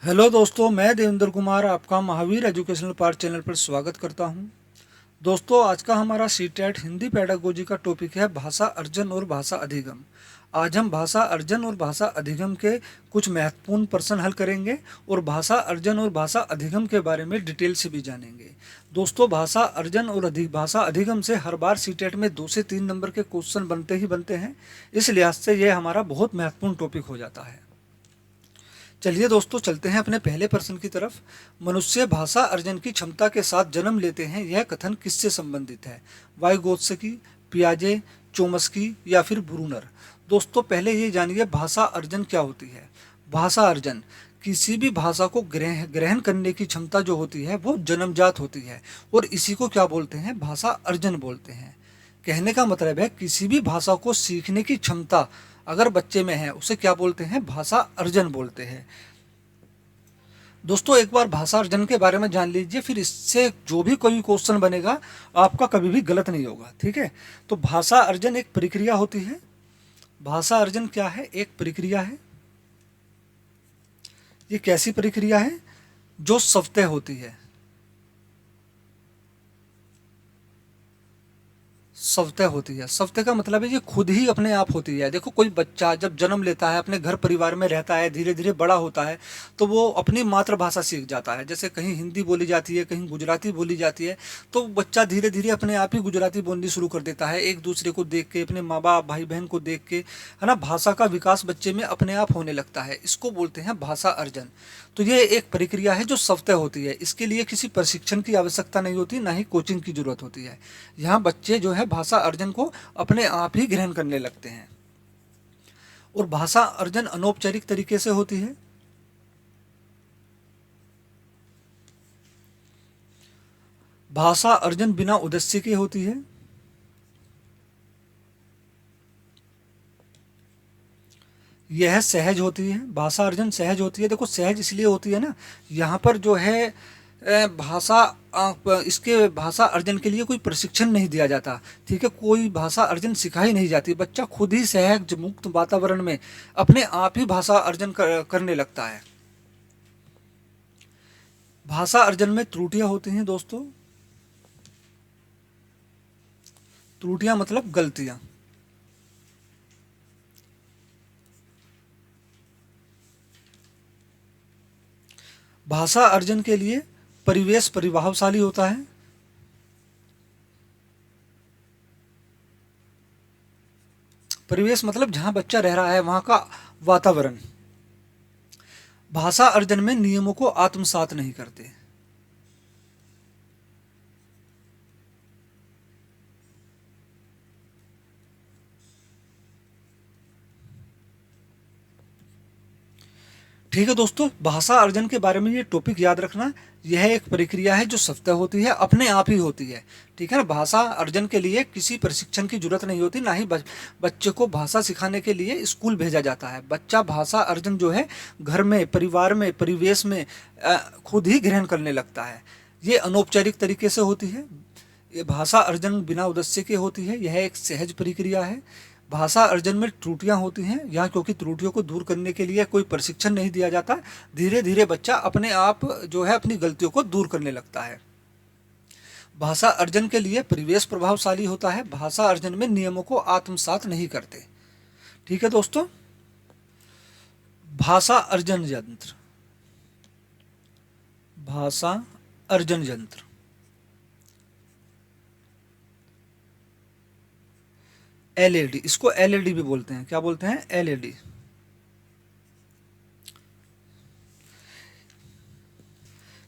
Hello दोस्तों, मैं देवेंद्र कुमार आपका महावीर एजुकेशनल पार्ट चैनल पर स्वागत करता हूं। दोस्तों, आज का हमारा सीटेट हिंदी पेडागोजी का टॉपिक है भाषा अर्जन और भाषा अधिगम। आज हम भाषा अर्जन और भाषा अधिगम के कुछ महत्वपूर्ण प्रश्न हल करेंगे और भाषा अर्जन और भाषा अधिगम के बारे में डिटेल से भी जानेंगे। दोस्तों, भाषा अर्जन और भाषा अधिगम से हर बार सीटेट में 2 से 3 नंबर के क्वेश्चन बनते ही बनते हैं। इस लिहाज से यह हमारा बहुत महत्वपूर्ण टॉपिक हो जाता है। चलिए दोस्तों, चलते हैं अपने पहले प्रश्न की तरफ। मनुष्य भाषा अर्जन की क्षमता के साथ जन्म लेते हैं, यह कथन किससे संबंधित है? वाइगोत्स्की, पियाजे, चोम्स्की या फिर ब्रूनर? दोस्तों, पहले ये जानिए भाषा अर्जन क्या होती है। भाषा अर्जन किसी भी भाषा को ग्रहण करने की क्षमता जो होती है वो जन्मजात होती है और इसी को क्या बोलते हैं? भाषा अर्जन बोलते हैं। कहने का मतलब है किसी भी भाषा को सीखने की क्षमता अगर बच्चे में है उसे क्या बोलते हैं? भाषा अर्जन बोलते हैं। दोस्तों, एक बार भाषा अर्जन के बारे में जान लीजिए, फिर इससे जो भी कोई क्वेश्चन बनेगा आपका कभी भी गलत नहीं होगा। ठीक है, तो भाषा अर्जन एक प्रक्रिया होती है। भाषा अर्जन क्या है? एक प्रक्रिया है। ये कैसी प्रक्रिया है? जो स्वतः होती है। स्वतः होती है। स्वतः का मतलब है ये खुद ही अपने आप होती है। देखो, कोई बच्चा जब जन्म लेता है, अपने घर परिवार में रहता है, धीरे धीरे बड़ा होता है तो वो अपनी मातृभाषा सीख जाता है। जैसे कहीं हिंदी बोली जाती है, कहीं गुजराती बोली जाती है, तो बच्चा धीरे धीरे अपने आप ही गुजराती बोलनी शुरू कर देता है, एक दूसरे को देख के, अपने माँ बाप भाई बहन को देख के, है ना। भाषा का विकास बच्चे में अपने आप होने लगता है। इसको बोलते हैं भाषा अर्जन। तो ये एक प्रक्रिया है जो स्वतः होती है। इसके लिए किसी प्रशिक्षण की आवश्यकता नहीं होती, ना ही कोचिंग की जरूरत होती है। यहाँ बच्चे जो है भाषा अर्जन को अपने आप ही ग्रहण करने लगते हैं। और भाषा अर्जन अनौपचारिक तरीके से होती है। भाषा अर्जन बिना उद्देश्य की होती है। यह सहज होती है। भाषा अर्जन सहज होती है। देखो, सहज इसलिए होती है ना, यहाँ पर जो है भाषा इसके भाषा अर्जन के लिए कोई प्रशिक्षण नहीं दिया जाता। ठीक है, कोई भाषा अर्जन सिखाई नहीं जाती। बच्चा खुद ही सहज मुक्त वातावरण में अपने आप ही भाषा अर्जन करने लगता है। भाषा अर्जन में त्रुटियां होती हैं दोस्तों। त्रुटियां मतलब गलतियां। भाषा अर्जन के लिए परिवेश प्रभावशाली होता है। परिवेश मतलब जहां बच्चा रह रहा है वहां का वातावरण। भाषा अर्जन में नियमों को आत्मसात नहीं करते। ठीक है दोस्तों, भाषा अर्जन के बारे में ये टॉपिक याद रखना। यह एक प्रक्रिया है जो स्वतः होती है, अपने आप ही होती है। ठीक है ना। भाषा अर्जन के लिए किसी प्रशिक्षण की जरूरत नहीं होती, ना ही बच्चे को भाषा सिखाने के लिए स्कूल भेजा जाता है। बच्चा भाषा अर्जन जो है घर में, परिवार में, परिवेश में खुद ही ग्रहण करने लगता है। ये अनौपचारिक तरीके से होती है। ये भाषा अर्जन बिना उद्देश्य के होती है। यह एक सहज प्रक्रिया है। भाषा अर्जन में त्रुटियां होती हैं यहाँ, क्योंकि त्रुटियों को दूर करने के लिए कोई प्रशिक्षण नहीं दिया जाता। धीरे धीरे बच्चा अपने आप जो है अपनी गलतियों को दूर करने लगता है। भाषा अर्जन के लिए परिवेश प्रभावशाली होता है। भाषा अर्जन में नियमों को आत्मसात नहीं करते। ठीक है दोस्तों, भाषा अर्जन यंत्र। भाषा अर्जन यंत्र एलएडी, इसको एलएडी भी बोलते हैं। क्या बोलते हैं? एलएडी।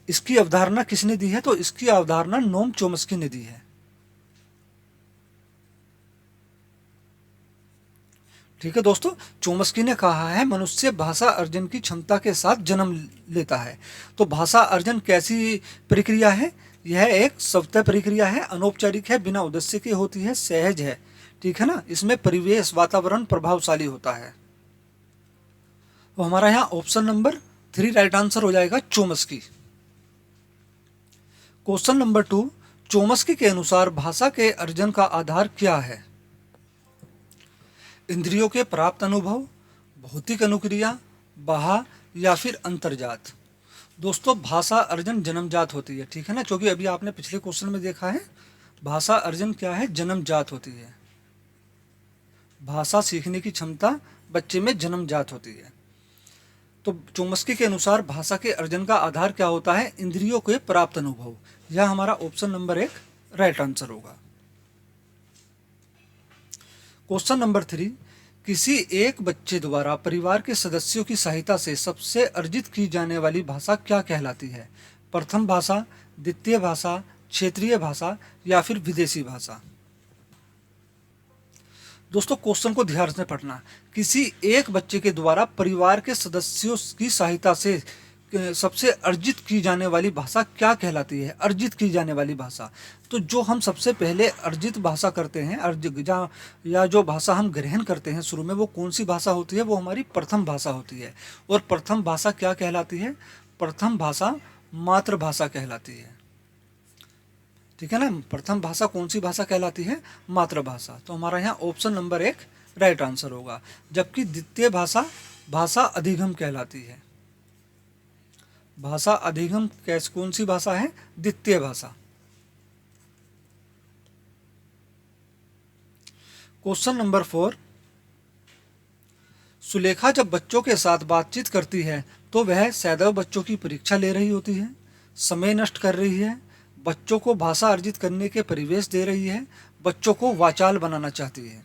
इसकी अवधारणा किसने दी है? तो इसकी अवधारणा नोम चोम्स्की ने दी है। ठीक है दोस्तों, चोम्स्की ने कहा है मनुष्य भाषा अर्जन की क्षमता के साथ जन्म लेता है। तो भाषा अर्जन कैसी प्रक्रिया है? यह एक स्वतः प्रक्रिया है, अनौपचारिक है, बिना उद्देश्य की होती है, सहज है। ठीक है ना। इसमें परिवेश वातावरण प्रभावशाली होता है। तो हमारा यहाँ ऑप्शन नंबर 3 राइट आंसर हो जाएगा, चोम्स्की। क्वेश्चन नंबर 2, चोम्स्की के अनुसार भाषा के अर्जन का आधार क्या है? इंद्रियों के प्राप्त अनुभव, भौतिक अनुक्रिया, बहा या फिर अंतर्जात? दोस्तों भाषा अर्जन जन्मजात होती है, ठीक है ना, क्योंकि अभी आपने पिछले क्वेश्चन में देखा है भाषा अर्जन क्या है, जन्मजात होती है। भाषा सीखने की क्षमता बच्चे में जन्मजात होती है। तो चोम्स्की के अनुसार भाषा के अर्जन का आधार क्या होता है, इंद्रियों के प्राप्त अनुभव। यह हमारा ऑप्शन नंबर 1 राइट आंसर होगा। क्वेश्चन नंबर 3, किसी एक बच्चे द्वारा परिवार के सदस्यों की सहायता से सबसे अर्जित की जाने वाली भाषा क्या कहलाती है? प्रथम भाषा, द्वितीय भाषा, क्षेत्रीय भाषा या फिर विदेशी भाषा? दोस्तों क्वेश्चन को ध्यान से पढ़ना। किसी एक बच्चे के द्वारा परिवार के सदस्यों की सहायता से सबसे अर्जित की जाने वाली भाषा क्या कहलाती है? अर्जित की जाने वाली भाषा, तो जो हम सबसे पहले अर्जित भाषा करते हैं, अर्जित या जो भाषा हम ग्रहण करते हैं शुरू में, वो कौन सी भाषा होती है? वो हमारी प्रथम भाषा होती है। और प्रथम भाषा क्या कहलाती है? प्रथम भाषा मातृभाषा कहलाती है, ठीक है ना। प्रथम भाषा कौन सी भाषा कहलाती है? मातृभाषा। तो हमारा यहाँ ऑप्शन नंबर 1 राइट आंसर होगा। जबकि द्वितीय भाषा भाषा अधिगम कहलाती है। भाषा अधिगम कैसे, कौन सी भाषा है? द्वितीय भाषा। क्वेश्चन नंबर 4, सुलेखा जब बच्चों के साथ बातचीत करती है तो वह सदैव बच्चों की परीक्षा ले रही होती है, समय नष्ट कर रही है, बच्चों को भाषा अर्जित करने के परिवेश दे रही है, बच्चों को वाचाल बनाना चाहती है।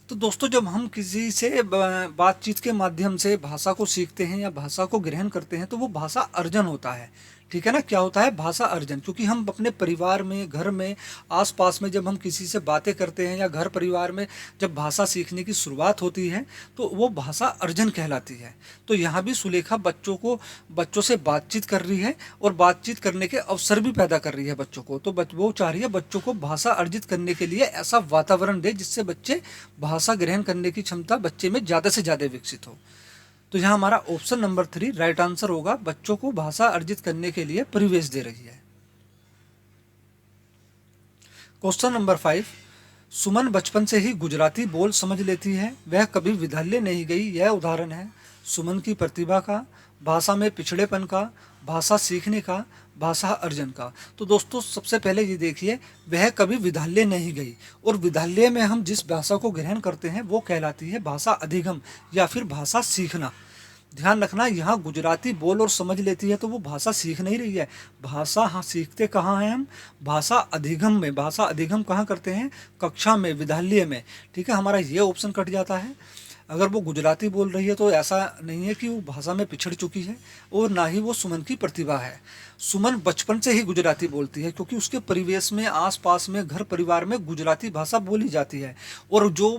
तो दोस्तों जब हम किसी से बातचीत के माध्यम से भाषा को सीखते हैं या भाषा को ग्रहण करते हैं तो वो भाषा अर्जन होता है, ठीक है ना। क्या होता है? भाषा अर्जन। क्योंकि हम अपने परिवार में, घर में, आसपास में जब हम किसी से बातें करते हैं या घर परिवार में जब भाषा सीखने की शुरुआत होती है तो वो भाषा अर्जन कहलाती है। तो यहाँ भी सुलेखा बच्चों से बातचीत कर रही है और बातचीत करने के अवसर भी पैदा कर रही है बच्चों को। तो वो चाह रही है बच्चों को भाषा अर्जित करने के लिए ऐसा वातावरण दे जिससे बच्चे भाषा ग्रहण करने की क्षमता बच्चे में ज़्यादा से ज़्यादा विकसित हो। तो यहाँ हमारा ऑप्शन नंबर 3 राइट आंसर होगा। बच्चों को भाषा अर्जित करने के लिए परिवेश दे रही है। क्वेश्चन नंबर 5, सुमन बचपन से ही गुजराती बोल समझ लेती है, वह कभी विद्यालय नहीं गई। यह उदाहरण है सुमन की प्रतिभा का, भाषा में पिछड़ेपन का, भाषा सीखने का, भाषा अर्जन का। तो दोस्तों सबसे पहले ये देखिए, वह कभी विद्यालय नहीं गई, और विद्यालय में हम जिस भाषा को ग्रहण करते हैं वो कहलाती है भाषा अधिगम या फिर भाषा सीखना। ध्यान रखना, यहाँ गुजराती बोल और समझ लेती है तो वो भाषा सीख नहीं रही है। भाषा हाँ सीखते कहाँ हैं हम? भाषा अधिगम में। भाषा अधिगम कहाँ करते हैं? कक्षा में, विद्यालय में, ठीक है। हमारा ये ऑप्शन कट जाता है। अगर वो गुजराती बोल रही है तो ऐसा नहीं है कि वो भाषा में पिछड़ चुकी है, और ना ही वो सुमन की प्रतिभा है। सुमन बचपन से ही गुजराती बोलती है क्योंकि उसके परिवेश में, आसपास में, घर परिवार में गुजराती भाषा बोली जाती है। और जो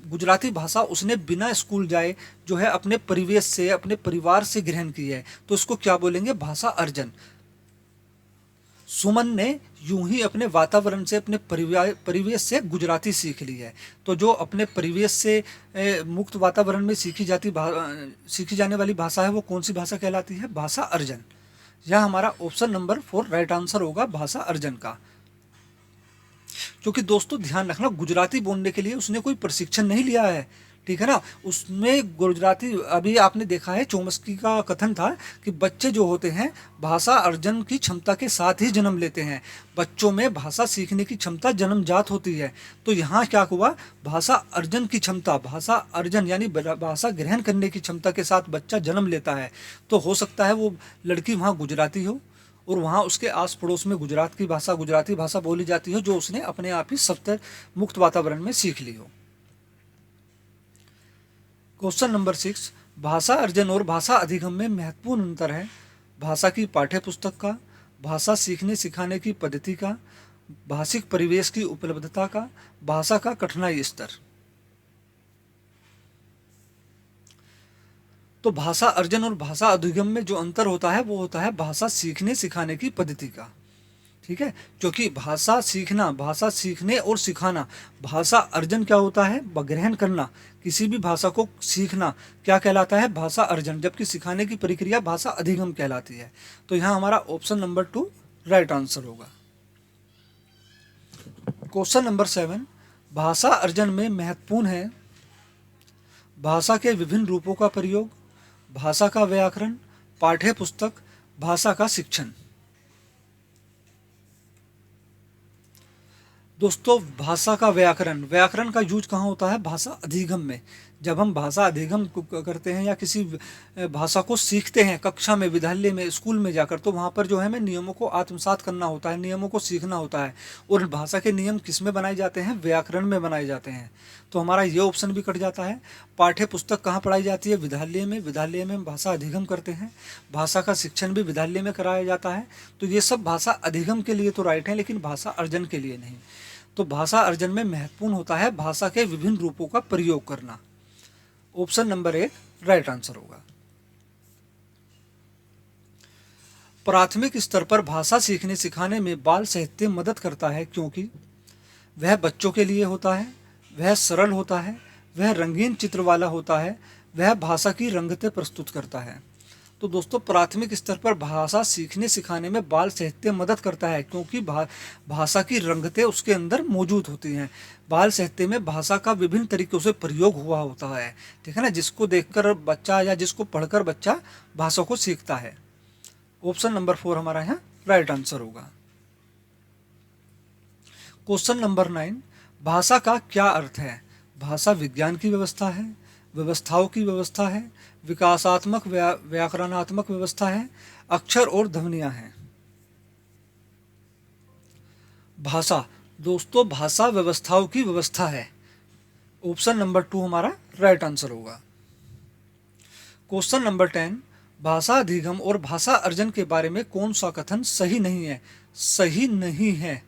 गुजराती भाषा उसने बिना स्कूल जाए जो है अपने परिवेश से, अपने परिवार से ग्रहण की है, तो इसको क्या बोलेंगे? भाषा अर्जन। सुमन ने यूं ही अपने वातावरण से, अपने परिवेश से गुजराती सीख ली है। तो जो अपने परिवेश से मुक्त वातावरण में सीखी जाने वाली भाषा है वो कौन सी भाषा कहलाती है? भाषा अर्जन। यह हमारा ऑप्शन नंबर 4 राइट आंसर होगा, भाषा अर्जन का। क्योंकि दोस्तों ध्यान रखना, गुजराती बोलने के लिए उसने कोई प्रशिक्षण नहीं लिया है, ठीक है ना। उसमें गुजराती, अभी आपने देखा है चोम्स्की का कथन था कि बच्चे जो होते हैं भाषा अर्जन की क्षमता के साथ ही जन्म लेते हैं। बच्चों में भाषा सीखने की क्षमता जन्मजात होती है। तो यहाँ क्या हुआ? भाषा अर्जन की क्षमता, भाषा अर्जन यानी भाषा ग्रहण करने की क्षमता के साथ बच्चा जन्म लेता है। तो हो सकता है वो लड़की वहाँ गुजराती हो और वहाँ उसके आस पड़ोस में गुजराती भाषा बोली जाती हो, जो उसने अपने आप ही सप्तर मुक्त वातावरण में सीख ली हो। क्वेश्चन नंबर 6, भाषा अर्जन और भाषा अधिगम में महत्वपूर्ण अंतर है। भाषा की पाठ्य पुस्तक का, भाषा सीखने सिखाने की पद्धति का, भाषिक परिवेश की उपलब्धता का, भाषा का कठिनाई स्तर। तो भाषा अर्जन और भाषा अधिगम में जो अंतर होता है वो होता है भाषा सीखने सिखाने की पद्धति का, ठीक है। क्योंकि भाषा सीखने और सिखाना, भाषा अर्जन क्या होता है? ग्रहण करना, किसी भी भाषा को सीखना क्या कहलाता है? भाषा अर्जन। जबकि सिखाने की प्रक्रिया भाषा अधिगम कहलाती है। तो यहाँ हमारा ऑप्शन नंबर 2 राइट आंसर होगा। क्वेश्चन नंबर 7, भाषा अर्जन में महत्वपूर्ण है भाषा के विभिन्न रूपों का प्रयोग, भाषा का व्याकरण, पाठ्य पुस्तक, भाषा का शिक्षण। दोस्तों, भाषा का व्याकरण, व्याकरण का यूज कहाँ होता है? भाषा अधिगम में। जब हम भाषा अधिगम करते हैं या किसी भाषा को सीखते हैं कक्षा में, विद्यालय में, स्कूल में जाकर, तो वहाँ पर जो है हमें नियमों को आत्मसात करना होता है, नियमों को सीखना होता है। और भाषा के नियम किस में बनाए जाते हैं? व्याकरण में बनाए जाते हैं। तो हमारा ये ऑप्शन भी कट जाता है। पाठ्य पुस्तक कहाँ पढ़ाई जाती है? विद्यालय में। विद्यालय में हम भाषा अधिगम करते हैं। भाषा का शिक्षण भी विद्यालय में कराया जाता है। तो ये सब भाषा अधिगम के लिए तो राइट है, लेकिन भाषा अर्जन के लिए नहीं। तो भाषा अर्जन में महत्वपूर्ण होता है भाषा के विभिन्न रूपों का प्रयोग करना। ऑप्शन नंबर 1 राइट आंसर होगा। प्राथमिक स्तर पर भाषा सीखने सिखाने में बाल साहित्य मदद करता है, क्योंकि वह बच्चों के लिए होता है, वह सरल होता है, वह रंगीन चित्र वाला होता है, वह भाषा की रंगतें प्रस्तुत करता है। तो दोस्तों, प्राथमिक स्तर पर भाषा सीखने सिखाने में बाल साहित्य मदद करता है, क्योंकि भाषा की रंगतें उसके अंदर मौजूद होती हैं। बाल साहित्य में भाषा का विभिन्न तरीकों से प्रयोग हुआ होता है, ठीक है ना, जिसको देखकर बच्चा या जिसको पढ़कर बच्चा भाषा को सीखता है। ऑप्शन नंबर 4 हमारा यहाँ राइट आंसर होगा। क्वेश्चन नंबर 9, भाषा का क्या अर्थ है? भाषा विज्ञान की व्यवस्था है, व्यवस्थाओं की व्यवस्था है, विकासात्मक व्याकरणात्मक व्यवस्था है, अक्षर और ध्वनियां हैं। भाषा, दोस्तों भाषा व्यवस्थाओं की व्यवस्था है। ऑप्शन नंबर 2 हमारा राइट आंसर होगा। क्वेश्चन नंबर 10, भाषा अधिगम और भाषा अर्जन के बारे में कौन सा कथन सही नहीं है? सही नहीं है।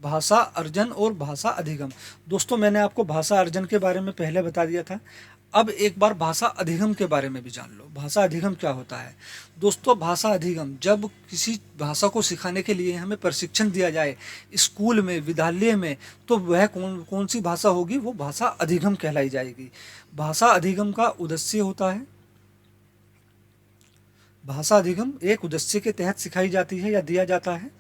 भाषा अर्जन और भाषा अधिगम। दोस्तों, मैंने आपको भाषा अर्जन के बारे में पहले बता दिया था। अब एक बार भाषा अधिगम के बारे में भी जान लो। भाषा अधिगम क्या होता है? दोस्तों, भाषा अधिगम, जब किसी भाषा को सिखाने के लिए हमें प्रशिक्षण दिया जाए स्कूल में, विद्यालय में, तो वह कौन सी भाषा होगी? वो भाषा अधिगम कहलाई जाएगी। भाषा अधिगम का उद्देश्य होता है, भाषा अधिगम एक उद्देश्य के तहत सिखाई जाती है या दिया जाता है,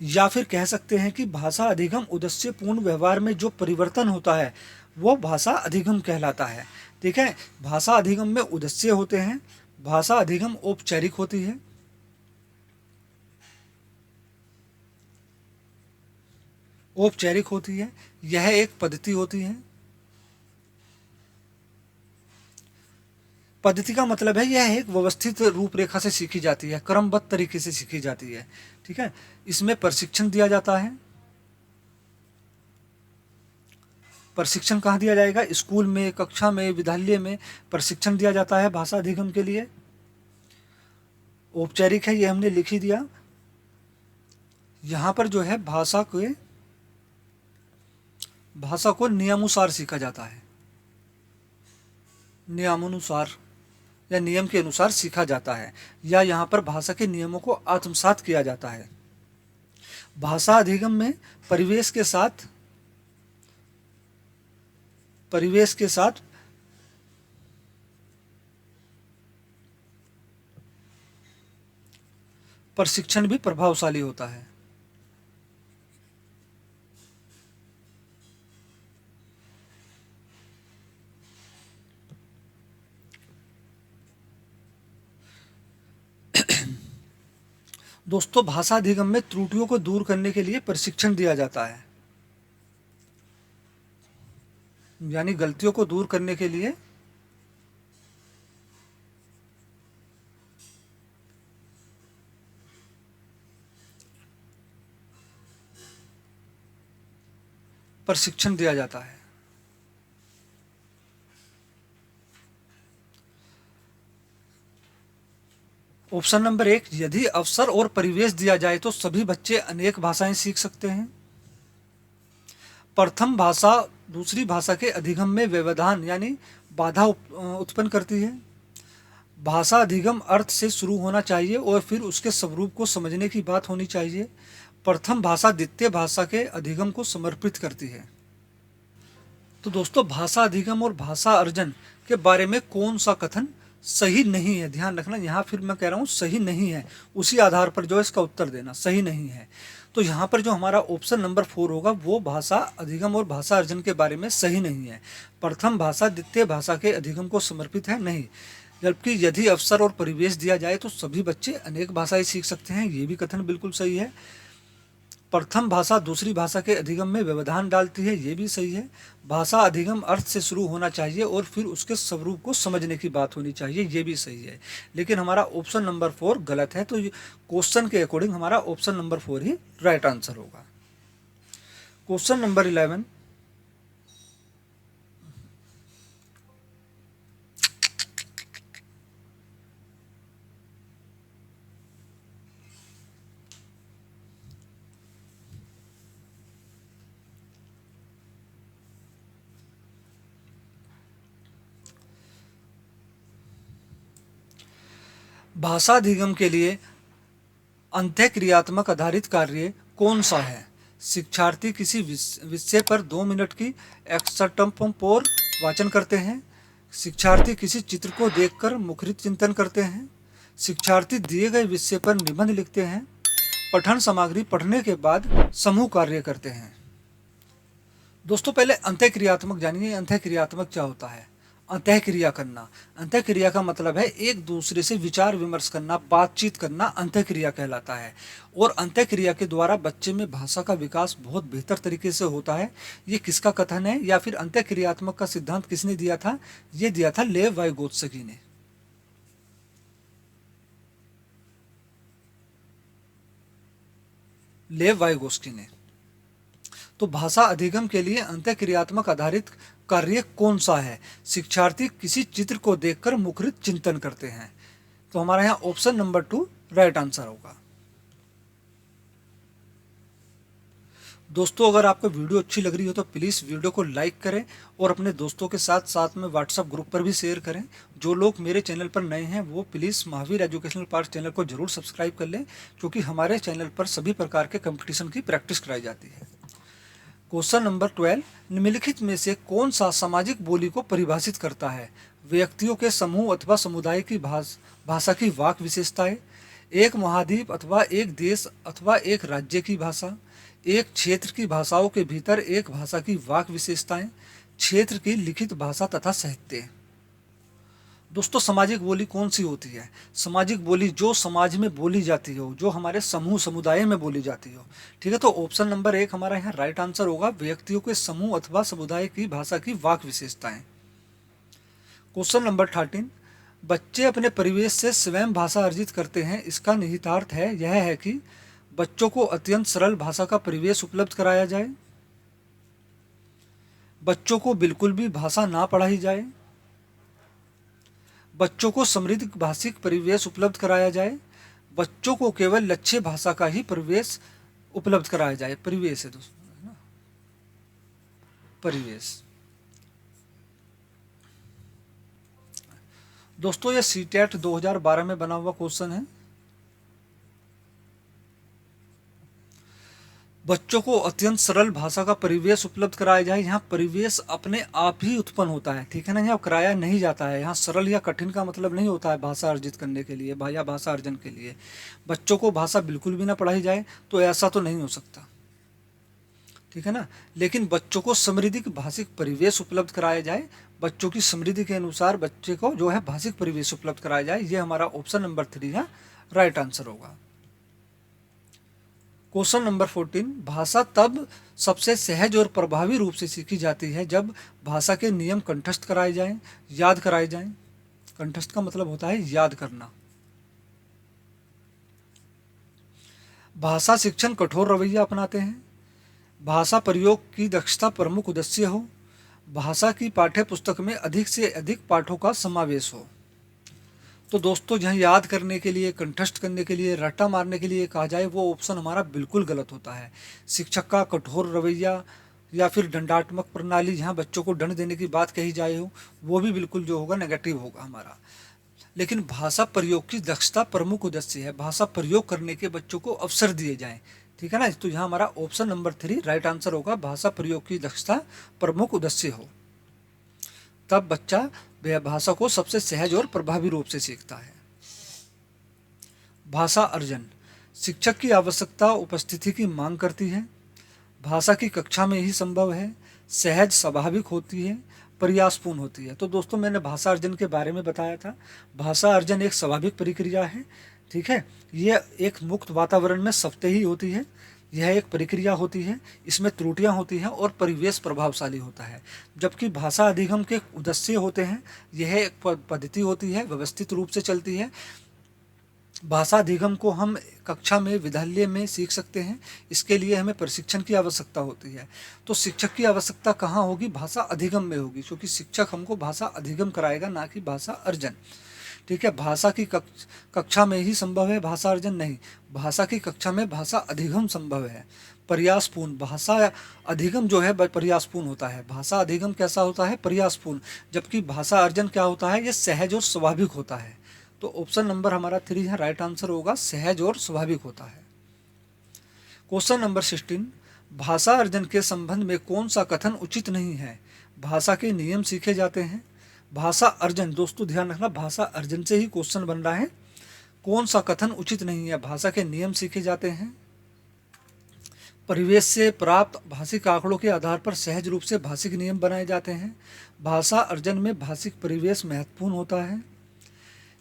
या फिर कह सकते हैं कि भाषा अधिगम उद्देश्य पूर्ण व्यवहार में जो परिवर्तन होता है वो भाषा अधिगम कहलाता है। ठीक है, भाषा अधिगम में उद्देश्य होते हैं। भाषा अधिगम औपचारिक होती है। औपचारिक होती है, यह एक पद्धति होती है। पद्धति का मतलब है यह एक व्यवस्थित रूपरेखा से सीखी जाती है, क्रमबद्ध तरीके से सीखी जाती है। ठीक है, इसमें प्रशिक्षण दिया जाता है। प्रशिक्षण कहाँ दिया जाएगा? स्कूल में, कक्षा में, विद्यालय में प्रशिक्षण दिया जाता है भाषा अधिगम के लिए। औपचारिक है, ये हमने लिख ही दिया। यहाँ पर जो है भाषा को नियमानुसार सीखा जाता है, नियमानुसार या नियम के अनुसार सीखा जाता है, या यहाँ पर भाषा के नियमों को आत्मसात किया जाता है। भाषा अधिगम में परिवेश के साथ प्रशिक्षण भी प्रभावशाली होता है। दोस्तों, भाषा अधिगम में त्रुटियों को दूर करने के लिए प्रशिक्षण दिया जाता है, यानी गलतियों को दूर करने के लिए प्रशिक्षण दिया जाता है। ऑप्शन नंबर 1, यदि अवसर और परिवेश दिया जाए तो सभी बच्चे अनेक भाषाएं सीख सकते हैं। प्रथम भाषा दूसरी भाषा के अधिगम में व्यवधान यानी बाधा उत्पन्न करती है। भाषा अधिगम अर्थ से शुरू होना चाहिए और फिर उसके स्वरूप को समझने की बात होनी चाहिए। प्रथम भाषा द्वितीय भाषा के अधिगम को समर्पित करती है। तो दोस्तों, भाषा अधिगम और भाषा अर्जन के बारे में कौन सा कथन सही नहीं है? ध्यान रखना, यहाँ फिर मैं कह रहा हूँ सही नहीं है, उसी आधार पर जो है इसका उत्तर देना। सही नहीं है। तो यहाँ पर जो हमारा ऑप्शन नंबर 4 होगा वो भाषा अधिगम और भाषा अर्जन के बारे में सही नहीं है। प्रथम भाषा द्वितीय भाषा के अधिगम को समर्पित है, नहीं। जबकि यदि अवसर और परिवेश दिया जाए तो सभी बच्चे अनेक भाषाएं सीख सकते हैं, ये भी कथन बिल्कुल सही है। प्रथम भाषा दूसरी भाषा के अधिगम में व्यवधान डालती है, ये भी सही है। भाषा अधिगम अर्थ से शुरू होना चाहिए और फिर उसके स्वरूप को समझने की बात होनी चाहिए, ये भी सही है। लेकिन हमारा ऑप्शन नंबर 4 गलत है, तो क्वेश्चन के अकॉर्डिंग हमारा ऑप्शन नंबर 4 ही राइट आंसर होगा। क्वेश्चन नंबर 11, भाषा अधिगम के लिए अंतःक्रियात्मक आधारित कार्य कौन सा है? शिक्षार्थी किसी विषय पर 2 मिनट की एक्सटम्पोर वाचन करते हैं। शिक्षार्थी किसी चित्र को देखकर मुखरित चिंतन करते हैं। शिक्षार्थी दिए गए विषय पर निबंध लिखते हैं। पठन सामग्री पढ़ने के बाद समूह कार्य करते हैं। दोस्तों पहले अंतःक्रियात्मक जानिए, अंतःक्रियात्मक क्या होता है? अंतःक्रिया करना, अंतःक्रिया का मतलब है एक दूसरे से विचार विमर्श करना, बातचीत करना, अंतःक्रिया कहलाता है। और अंतःक्रिया के द्वारा बच्चे में भाषा का विकास बहुत बेहतर तरीके से होता है। ये किसका कथन है या फिर अंतःक्रियात्मक का सिद्धांत किसने दिया था? ये दिया था लेव वाइगोत्स्की ने। लेव वाइगोत्स्की ने। तो भाषा अधिगम के लिए अंतःक्रियात्मक आधारित कार्य कौन सा है? शिक्षार्थी किसी चित्र को देखकर मुखरित चिंतन करते हैं। तो हमारा यहाँ ऑप्शन नंबर 2 राइट आंसर होगा। दोस्तों अगर आपको वीडियो अच्छी लग रही हो तो प्लीज़ वीडियो को लाइक करें और अपने दोस्तों के साथ साथ में व्हाट्सएप ग्रुप पर भी शेयर करें। जो लोग मेरे चैनल पर नए हैं वो please Mahavir educational part channel को जरूर सब्सक्राइब कर लें, क्योंकि हमारे चैनल पर सभी प्रकार के कंपटीशन की प्रैक्टिस कराई जाती है। क्वेश्चन नंबर 12, निम्नलिखित में से कौन सा सामाजिक बोली को परिभाषित करता है? व्यक्तियों के समूह अथवा समुदाय की भाषा की वाक विशेषताएं, एक महाद्वीप अथवा एक देश अथवा एक राज्य की भाषा, एक क्षेत्र की भाषाओं के भीतर एक भाषा की वाक विशेषताएं, क्षेत्र की लिखित भाषा तथा साहित्य। दोस्तों सामाजिक बोली कौन सी होती है? सामाजिक बोली जो समाज में बोली जाती हो, जो हमारे समूह समुदाय में बोली जाती हो। ठीक है, तो ऑप्शन नंबर 1 हमारा यहाँ राइट आंसर होगा, व्यक्तियों के समूह अथवा समुदाय की भाषा की वाक विशेषताएं। क्वेश्चन नंबर 13, बच्चे अपने परिवेश से स्वयं भाषा अर्जित करते हैं। इसका निहितार्थ है यह है कि बच्चों को अत्यंत सरल भाषा का परिवेश उपलब्ध कराया जाए, बच्चों को बिल्कुल भी भाषा ना पढ़ाई जाए, बच्चों को समृद्ध भाषिक परिवेश उपलब्ध कराया जाए, बच्चों को केवल लक्ष्य भाषा का ही परिवेश उपलब्ध कराया जाए। परिवेश है दोस्तों, परिवेश। दोस्तों ये सीटेट 2012 में बना हुआ क्वेश्चन है। बच्चों को अत्यंत सरल भाषा का परिवेश उपलब्ध कराया जाए। यहाँ परिवेश अपने आप ही उत्पन्न होता है, ठीक है ना, यहाँ कराया नहीं जाता है। यहाँ सरल या कठिन का मतलब नहीं होता है भाषा अर्जित करने के लिए या भाषा अर्जन के लिए। बच्चों को भाषा बिल्कुल भी ना पढ़ाई जाए तो ऐसा तो नहीं हो सकता, ठीक है ना। लेकिन बच्चों को समृद्धि भाषिक परिवेश उपलब्ध कराया जाए, बच्चों की समृद्धि के अनुसार बच्चे को जो है भाषिक परिवेश उपलब्ध कराया जाए। ये हमारा ऑप्शन नंबर 3 है राइट आंसर होगा। क्वेश्चन नंबर 14, भाषा तब सबसे सहज और प्रभावी रूप से सीखी जाती है जब भाषा के नियम कंठस्थ कराए जाएं, याद कराए जाएं। कंठस्थ का मतलब होता है याद करना। भाषा शिक्षण कठोर रवैया अपनाते हैं। भाषा प्रयोग की दक्षता प्रमुख उद्देश्य हो। भाषा की पाठ्य पुस्तक में अधिक से अधिक पाठों का समावेश हो। तो दोस्तों जहाँ याद करने के लिए, कंठस्थ करने के लिए, रट्टा मारने के लिए कहा जाए वो ऑप्शन हमारा बिल्कुल गलत होता है। शिक्षक का कठोर रवैया या फिर दंडात्मक प्रणाली, जहाँ बच्चों को दंड देने की बात कही जाए हो, वो भी बिल्कुल जो होगा नेगेटिव होगा हमारा। लेकिन भाषा प्रयोग की दक्षता प्रमुख उद्देश्य है, भाषा प्रयोग करने के बच्चों को अवसर दिए जाएं, ठीक है ना। तो यहाँ हमारा ऑप्शन नंबर 3 राइट आंसर होगा, भाषा प्रयोग की दक्षता प्रमुख उद्देश्य हो, तब बच्चा भाषा को सबसे सहज और प्रभावी रूप से सीखता है। भाषा अर्जन, शिक्षक की आवश्यकता उपस्थिति की मांग करती है, भाषा की कक्षा में ही संभव है, सहज स्वाभाविक होती है, प्रयासपूर्ण होती है। तो दोस्तों मैंने भाषा अर्जन के बारे में बताया था। भाषा अर्जन एक स्वाभाविक प्रक्रिया है, ठीक है। ये एक मुक्त वातावरण में स्वतः ही होती है। यह एक प्रक्रिया होती है, इसमें त्रुटियां होती हैं और परिवेश प्रभावशाली होता है। जबकि भाषा अधिगम के उद्देश्य होते हैं, यह एक पद्धति होती है, व्यवस्थित रूप से चलती है। भाषा अधिगम को हम कक्षा में, विद्यालय में सीख सकते हैं। इसके लिए हमें प्रशिक्षण की आवश्यकता होती है। तो शिक्षक की आवश्यकता कहाँ होगी? भाषा अधिगम में होगी, क्योंकि शिक्षक हमको भाषा अधिगम कराएगा, ना कि भाषा अर्जन, ठीक है। भाषा की कक्षा में ही संभव है, भाषा अर्जन नहीं। भाषा की कक्षा में भाषा अधिगम संभव है। प्रयासपूर्ण, भाषा अधिगम जो है प्रयासपूर्ण होता है। भाषा अधिगम कैसा होता है? प्रयासपूर्ण। जबकि भाषा अर्जन क्या होता है? ये सहज और स्वाभाविक होता है। तो ऑप्शन नंबर हमारा 3 है, राइट आंसर होगा, सहज और स्वाभाविक होता है। क्वेश्चन नंबर 16, भाषा अर्जन के संबंध में कौन सा कथन उचित नहीं है? भाषा के नियम सीखे जाते हैं। भाषा अर्जन, दोस्तों ध्यान रखना, भाषा अर्जन से ही क्वेश्चन बन रहा है। कौन सा कथन उचित नहीं है? भाषा के नियम सीखे जाते हैं। परिवेश से प्राप्त भाषिक आंकड़ों के आधार पर सहज रूप से भाषिक नियम बनाए जाते हैं। भाषा अर्जन में भाषिक परिवेश महत्वपूर्ण होता है।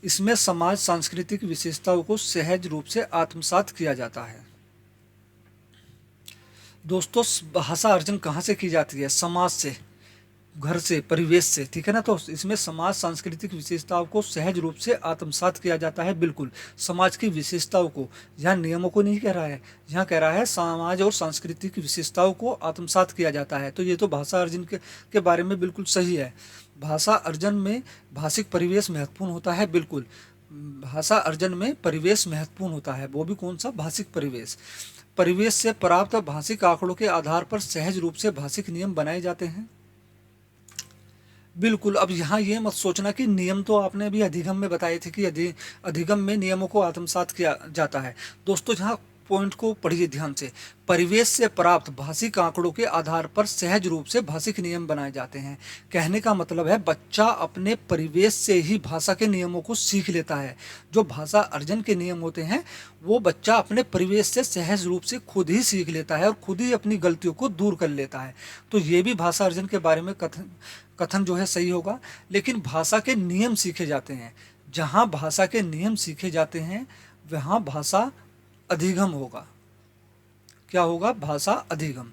इसमें समाज सांस्कृतिक विशेषताओं को सहज रूप से आत्मसात किया जाता है। दोस्तों भाषा अर्जन कहाँ से की जाती है? समाज से, घर से, परिवेश से, ठीक है ना। तो इसमें समाज सांस्कृतिक विशेषताओं को सहज रूप से आत्मसात किया जाता है। बिल्कुल, समाज की विशेषताओं को, यहाँ नियमों को नहीं कह रहा है, यहाँ कह रहा है समाज और सांस्कृतिक विशेषताओं को आत्मसात किया जाता है। तो ये तो भाषा अर्जन के बारे में बिल्कुल सही है। भाषा अर्जन में भाषिक परिवेश महत्वपूर्ण होता है। बिल्कुल, भाषा अर्जन में परिवेश महत्वपूर्ण होता है। वो भी कौन सा? भाषिक परिवेश। परिवेश से प्राप्त भाषिक आंकड़ों के आधार पर सहज रूप से भाषिक नियम बनाए जाते हैं। बिल्कुल, अब यहाँ ये मत सोचना कि नियम तो आपने अभी अधिगम में बताए थे कि अधिगम में नियमों को आत्मसात किया जाता है। दोस्तों यहाँ पॉइंट को पढ़िए ध्यान से। परिवेश से प्राप्त भाषिक आंकड़ों के आधार पर सहज रूप से भाषिक नियम बनाए जाते हैं। कहने का मतलब है बच्चा अपने परिवेश से ही भाषा के नियमों को सीख लेता है। जो भाषा अर्जन के नियम होते हैं वो बच्चा अपने परिवेश से सहज रूप से खुद ही सीख लेता है और खुद ही अपनी गलतियों को दूर कर लेता है। तो ये भी भाषा अर्जन के बारे में कथन जो है सही होगा। लेकिन भाषा के नियम सीखे जाते हैं, जहाँ भाषा के नियम सीखे जाते हैं वहाँ भाषा अधिगम होगा। क्या होगा? भाषा अधिगम।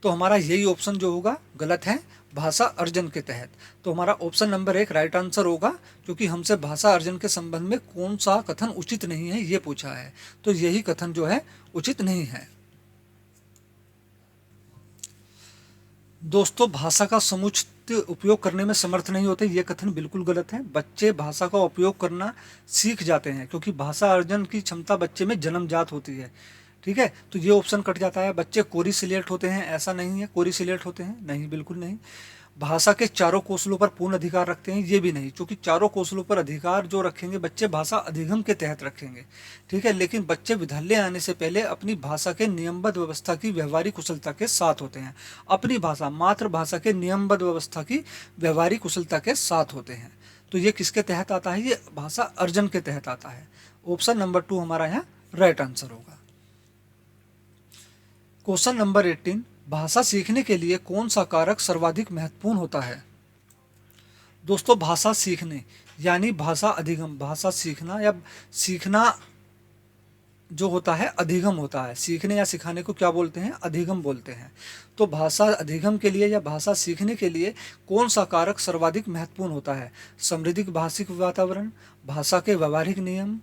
तो हमारा यही ऑप्शन जो होगा गलत है, भाषा अर्जन के तहत। तो हमारा ऑप्शन नंबर 1 राइट आंसर होगा, क्योंकि हमसे भाषा अर्जन के संबंध में कौन सा कथन उचित नहीं है ये पूछा है। तो यही कथन जो है उचित नहीं है। दोस्तों भाषा का समुचित उपयोग करने में समर्थ नहीं होते, ये कथन बिल्कुल गलत है। बच्चे भाषा का उपयोग करना सीख जाते हैं, क्योंकि भाषा अर्जन की क्षमता बच्चे में जन्मजात होती है, ठीक है। तो ये ऑप्शन कट जाता है। बच्चे कोरी सिलेक्ट होते हैं, ऐसा नहीं है। कोरी सिलेक्ट होते हैं नहीं, बिल्कुल नहीं। भाषा के चारों कौशलों पर पूर्ण अधिकार रखते हैं, ये भी नहीं, क्योंकि चारों कौशलों पर अधिकार जो रखेंगे बच्चे भाषा अधिगम के तहत रखेंगे, ठीक है। लेकिन बच्चे विद्यालय आने से पहले अपनी भाषा के नियमबद्ध व्यवस्था की व्यवहारिक कुशलता के साथ होते हैं। अपनी भाषा, मातृभाषा के नियमबद्ध व्यवस्था की व्यवहारिक कुशलता के साथ होते हैं। तो ये किसके तहत आता है? ये भाषा अर्जन के तहत आता है। ऑप्शन नंबर 2 हमारा यहाँ राइट आंसर होगा। क्वेश्चन नंबर 18, भाषा सीखने के लिए कौन सा कारक सर्वाधिक महत्वपूर्ण होता है? दोस्तों भाषा सीखने यानी भाषा अधिगम, भाषा सीखना या सीखना जो होता है अधिगम होता है। सीखने या सिखाने को क्या बोलते हैं? अधिगम बोलते हैं। तो भाषा अधिगम के लिए या भाषा सीखने के लिए कौन सा कारक सर्वाधिक महत्वपूर्ण होता है? समृद्ध भाषिक वातावरण, भाषा के व्यवहारिक नियम,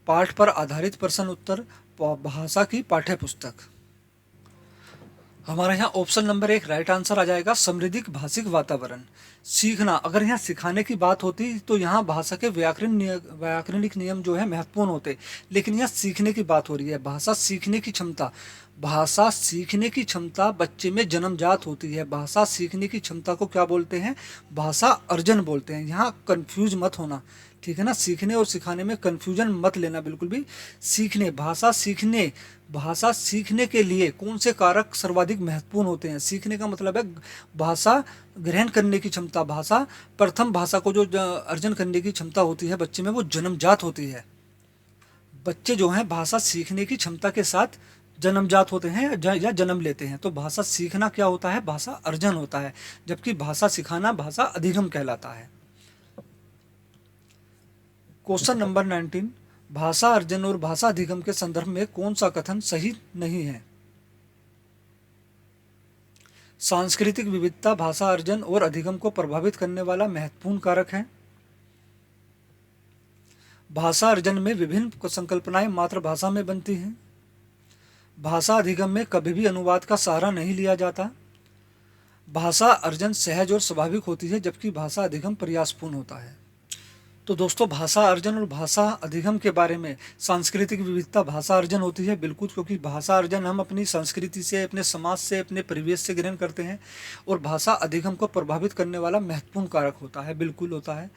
पाठ पर आधारित प्रश्न उत्तर, भाषा की पाठ्य पुस्तक। हमारे यहाँ ऑप्शन नंबर 1 राइट आंसर आ जाएगा, समृद्ध भाषिक वातावरण। सीखना, अगर यहाँ सिखाने की बात होती तो यहाँ भाषा के व्याकरणिक नियम जो है महत्वपूर्ण होते, लेकिन यहाँ सीखने की बात हो रही है। भाषा सीखने की क्षमता, भाषा सीखने की क्षमता बच्चे में जन्मजात होती है। भाषा सीखने की क्षमता को क्या बोलते हैं? भाषा अर्जन बोलते हैं। यहाँ कंफ्यूज मत होना, ठीक है ना। सीखने और सिखाने में कंफ्यूजन मत लेना बिल्कुल भी। सीखने, भाषा सीखने के लिए कौन से कारक सर्वाधिक महत्वपूर्ण होते हैं? सीखने का मतलब है भाषा ग्रहण करने की क्षमता, भाषा प्रथम भाषा को जो अर्जन करने की क्षमता होती है बच्चे में, वो जन्मजात होती है। बच्चे जो हैं भाषा सीखने की क्षमता के साथ जन्मजात होते हैं या जन्म लेते हैं। तो भाषा सीखना क्या होता है? भाषा अर्जन होता है, जबकि भाषा सिखाना भाषा अधिगम कहलाता है। क्वेश्चन नंबर 19, भाषा अर्जन और भाषा अधिगम के संदर्भ में कौन सा कथन सही नहीं है? सांस्कृतिक विविधता भाषा अर्जन और अधिगम को प्रभावित करने वाला महत्वपूर्ण कारक है। भाषा अर्जन में विभिन्न संकल्पनाएं मातृभाषा में बनती हैं। भाषा अधिगम में कभी भी अनुवाद का सहारा नहीं लिया जाता। भाषा अर्जन सहज और स्वाभाविक होती है, जबकि भाषा अधिगम प्रयासपूर्ण होता है। तो दोस्तों, भाषा अर्जन और भाषा अधिगम के बारे में, सांस्कृतिक विविधता भाषा अर्जन होती है बिल्कुल, क्योंकि भाषा अर्जन हम अपनी संस्कृति से, अपने समाज से, अपने परिवेश से ग्रहण करते हैं। और भाषा अधिगम को प्रभावित करने वाला महत्वपूर्ण कारक होता है, बिल्कुल होता है।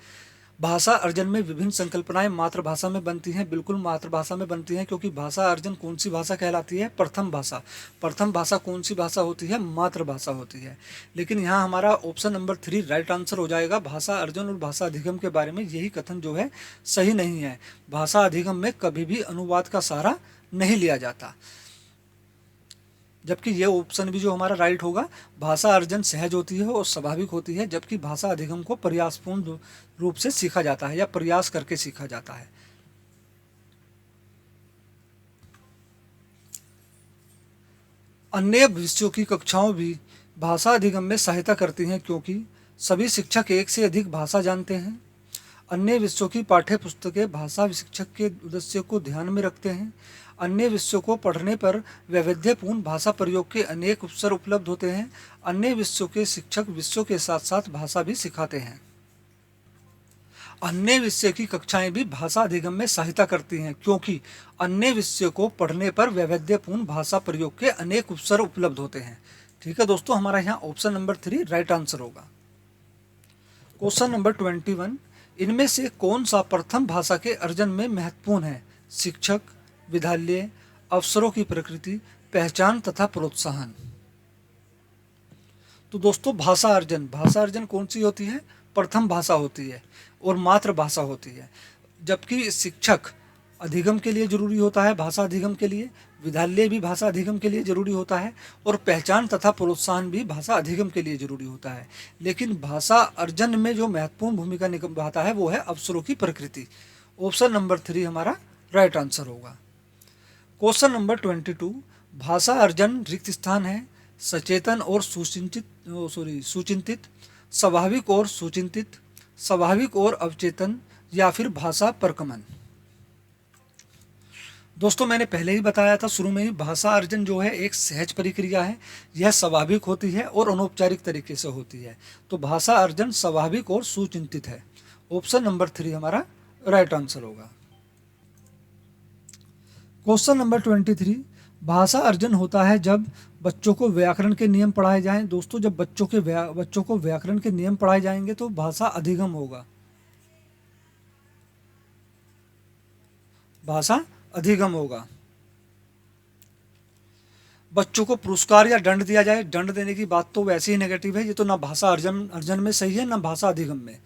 भाषा अर्जन में विभिन्न संकल्पनाएं मातृभाषा में बनती हैं, बिल्कुल मातृभाषा में बनती हैं, क्योंकि भाषा अर्जन कौन सी भाषा कहलाती है? प्रथम भाषा। प्रथम भाषा कौन सी भाषा होती है? मातृभाषा होती है। लेकिन यहाँ हमारा ऑप्शन नंबर 3 राइट आंसर हो जाएगा। भाषा अर्जन और भाषा अधिगम के बारे में यही कथन जो है सही नहीं है। भाषा अधिगम में कभी भी अनुवाद का सहारा नहीं लिया जाता, जबकि ये ऑप्शन भी जो हमारा राइट होगा, भाषा अर्जन सहज होती है और स्वाभाविक होती है, जबकि भाषा अधिगम को प्रयासपूर्ण रूप से सीखा जाता है या प्रयास करके सीखा जाता है। अन्य विषयों की कक्षाओं भी भाषा अधिगम में सहायता करती हैं, क्योंकि सभी शिक्षक एक से अधिक भाषा जानते हैं। अन्य विषयों की पाठ्य पुस्तकें भाषा शिक्षक के उद्देश्य को ध्यान में रखते हैं। अन्य विषयों को पढ़ने पर वैविध्यपूर्ण भाषा प्रयोग के अनेक अवसर उपलब्ध होते हैं। अन्य विषयों के शिक्षक विषयों के साथ साथ भाषा भी सिखाते हैं। अन्य विषय की कक्षाएं भी भाषा अधिगम में सहायता करती हैं, क्योंकि अन्य विषयों को पढ़ने पर वैविध्यपूर्ण भाषा प्रयोग के अनेक अवसर उपलब्ध होते हैं। ठीक है दोस्तों, हमारा यहाँ ऑप्शन नंबर 3 राइट आंसर होगा। क्वेश्चन नंबर 21, इनमें से कौन सा प्रथम भाषा के अर्जन में महत्वपूर्ण है? शिक्षक, विद्यालय, अवसरों की प्रकृति, पहचान तथा प्रोत्साहन। तो दोस्तों, भाषा अर्जन कौन सी होती है? प्रथम भाषा होती है और मातृभाषा होती है, जबकि शिक्षक अधिगम के लिए जरूरी होता है, भाषा अधिगम के लिए। विद्यालय भी भाषा अधिगम के लिए जरूरी होता है, और पहचान तथा प्रोत्साहन भी भाषा अधिगम के लिए जरूरी होता है। लेकिन भाषा अर्जन में जो महत्वपूर्ण भूमिका निभाता है वो है अवसरों की प्रकृति। ऑप्शन नंबर 3 हमारा राइट आंसर होगा। क्वेश्चन नंबर 22, भाषा अर्जन रिक्त स्थान है, सचेतन और सुचिंतित, स्वाभाविक और सुचिंतित, स्वाभाविक और अवचेतन, या फिर भाषा परकमन। दोस्तों, मैंने पहले ही बताया था शुरू में ही, भाषा अर्जन जो है एक सहज प्रक्रिया है। यह स्वाभाविक होती है और अनौपचारिक तरीके से होती है। तो भाषा अर्जन स्वाभाविक और सुचिंतित है। ऑप्शन नंबर 3 हमारा राइट आंसर होगा। क्वेश्चन नंबर 23, भाषा अर्जन होता है जब बच्चों को व्याकरण के नियम पढ़ाए जाएं। दोस्तों, जब बच्चों को व्याकरण के नियम पढ़ाए जाएंगे तो भाषा अधिगम होगा। भाषा अधिगम होगा। बच्चों को पुरस्कार या दंड दिया जाए, दंड देने की बात तो वैसे ही नेगेटिव है, ये तो ना भाषा अर्जन में सही है ना भाषा अधिगम में।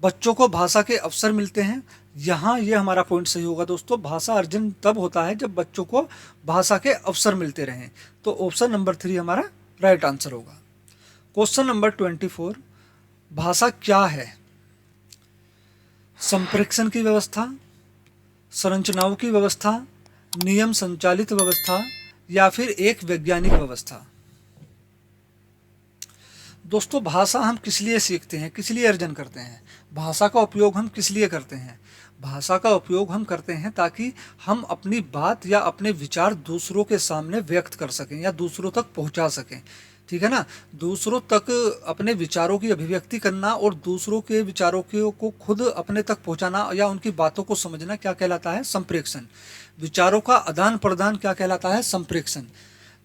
बच्चों को भाषा के अवसर मिलते हैं, यहाँ ये हमारा पॉइंट सही होगा दोस्तों। भाषा अर्जन तब होता है जब बच्चों को भाषा के अवसर मिलते रहें। तो ऑप्शन नंबर 3 हमारा राइट आंसर होगा। क्वेश्चन नंबर 24, भाषा क्या है? संप्रेषण की व्यवस्था, संरचनाओं की व्यवस्था, नियम संचालित व्यवस्था, या फिर एक वैज्ञानिक व्यवस्था। दोस्तों, भाषा हम किस लिए सीखते हैं, किस लिए अर्जन करते हैं? भाषा का उपयोग हम किस लिए करते हैं? भाषा का उपयोग हम करते हैं ताकि हम अपनी बात या अपने विचार दूसरों के सामने व्यक्त कर सकें या दूसरों तक पहुंचा सकें। ठीक है ना? दूसरों तक अपने विचारों की अभिव्यक्ति करना और दूसरों के विचारों को खुद अपने तक पहुंचाना या उनकी बातों को समझना क्या कहलाता है? संप्रेषण। विचारों का आदान प्रदान क्या कहलाता है? संप्रेषण।